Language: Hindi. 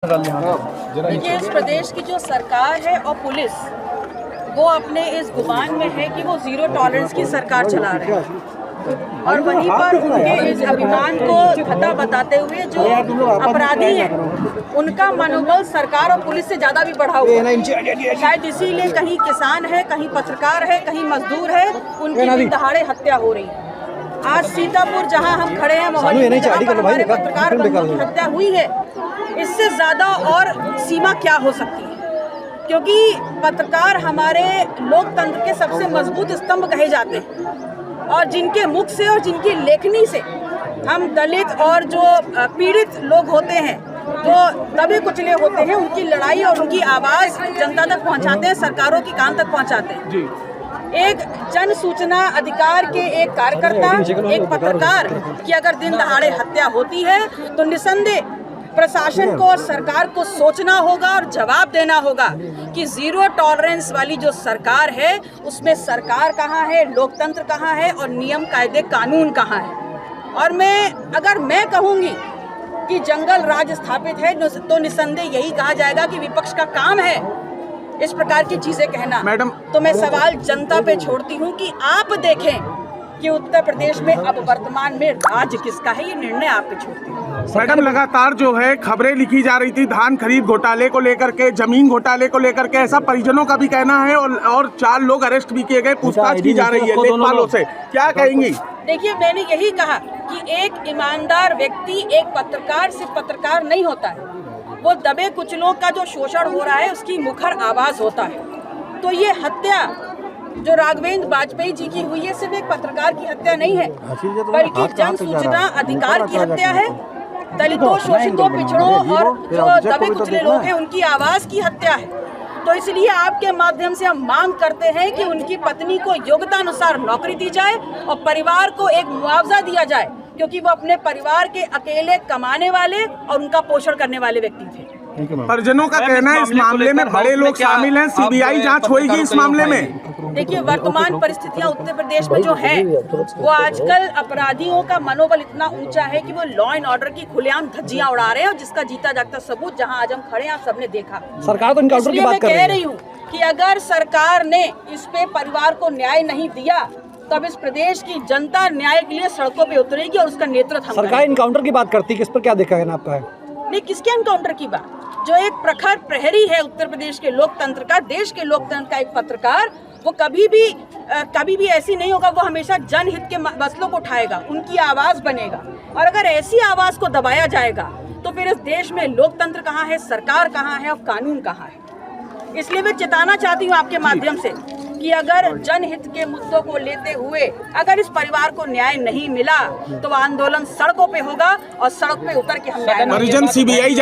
देखिए, इस प्रदेश की जो सरकार है और पुलिस वो अपने इस गुमान में है कि वो जीरो टॉलरेंस की सरकार चला रहे हैं और वहीं पर उनके इस अभिमान को खता बताते हुए जो अपराधी हैं उनका मनोबल सरकार और पुलिस से ज़्यादा भी बढ़ा हुआ है। शायद इसीलिए कहीं किसान है, कहीं पत्रकार है, कहीं मजदूर है, उनकी दिन दहाड़े हत्या हो रही है। आज सीतापुर जहां हम खड़े हैं, मोहाली में जहां पर हमारे पत्रकार बंधुओं की हत्या हुई है, इससे ज़्यादा और सीमा क्या हो सकती है? क्योंकि पत्रकार हमारे लोकतंत्र के सबसे मजबूत स्तंभ कहे जाते हैं और जिनके मुख से और जिनकी लेखनी से हम दलित और जो पीड़ित लोग होते हैं, जो दबे कुचले होते हैं, उनकी लड़ाई और उनकी आवाज़ जनता तक पहुंचाते हैं, सरकारों की कान तक पहुंचाते हैं। एक जन सूचना अधिकार के एक कार्यकर्ता, एक पत्रकार की अगर दिन दहाड़े हत्या होती है तो निसंदेह प्रशासन को और सरकार को सोचना होगा और जवाब देना होगा कि जीरो टॉलरेंस वाली जो सरकार है उसमें सरकार कहाँ है, लोकतंत्र कहाँ है और नियम कायदे कानून कहाँ है। और अगर मैं कहूँगी कि जंगल राज स्थापित है तो निसंदेह यही कहा जाएगा कि विपक्ष का काम है इस प्रकार की चीजें कहना। मैडम, तो मैं सवाल जनता पे छोड़ती हूँ कि आप देखें कि उत्तर प्रदेश में अब वर्तमान में राज किसका है, ये निर्णय आप पे छोड़ती हूँ। मैडम, लगातार जो है खबरें लिखी जा रही थी धान खरीद घोटाले को लेकर के, जमीन घोटाले को लेकर के, ऐसा परिजनों का भी कहना है और 4 लोग अरेस्ट भी किए गए, पूछताछ की जा रही है लेखपालों से, क्या कहेंगी? देखिए, मैंने यही कहा कि एक ईमानदार व्यक्ति एक पत्रकार सिर्फ पत्रकार नहीं होता है, वो दबे कुचलों का जो शोषण हो रहा है उसकी मुखर आवाज होता है। तो ये हत्या जो राघवेंद्र वाजपेयी जी की हुई है सिर्फ एक पत्रकार की हत्या नहीं है, बल्कि जन सूचना अधिकार की हत्या है, दलितों, शोषितों, पिछड़ों और जो दबे कुचले लोग हैं उनकी आवाज की हत्या है। तो इसलिए आपके माध्यम से हम मांग करते हैं कि उनकी पत्नी को योग्यता अनुसार नौकरी दी जाए और परिवार को एक मुआवजा दिया जाए, क्योंकि वो अपने परिवार के अकेले कमाने वाले और उनका पोषण करने वाले व्यक्ति थे। परिजनों का कहना है इस मामले में बड़े लोग शामिल हैं, सीबीआई जांच होगी इस मामले में। देखिए, वर्तमान परिस्थितियां उत्तर प्रदेश में जो है वो आजकल अपराधियों का मनोबल इतना ऊंचा है कि वो लॉ एंड ऑर्डर की खुलेआम धज्जियां उड़ा रहे हैं और जिसका जीता जागता सबूत जहां आज हम खड़े हैं आप सबने देखा। सरकार तो इनकाउंटर की बात कर रही हूँ कि अगर सरकार ने इस पे परिवार को न्याय नहीं दिया तब इस प्रदेश की जनता न्याय के लिए सड़कों पे उतरेगी और उसका नेतृत्व सरकार इनकाउंटर की बात करती है, किस पर क्या देखा है आपका? नहीं, किसके एनकाउंटर की बात? जो एक प्रखर प्रहरी है उत्तर प्रदेश के लोकतंत्र का, देश के लोकतंत्र का एक पत्रकार, वो कभी भी ऐसी नहीं होगा, वो हमेशा जनहित के मसलों को उठाएगा, उनकी आवाज बनेगा। और अगर ऐसी आवाज को दबाया जाएगा तो फिर इस देश में लोकतंत्र कहाँ है, सरकार कहाँ है और कानून कहाँ है। इसलिए मैं चेताना चाहती हूँ आपके माध्यम से कि अगर जनहित के मुद्दों को लेते हुए अगर इस परिवार को न्याय नहीं मिला तो आंदोलन सड़कों पे होगा और सड़क पे उतर के हम न्याय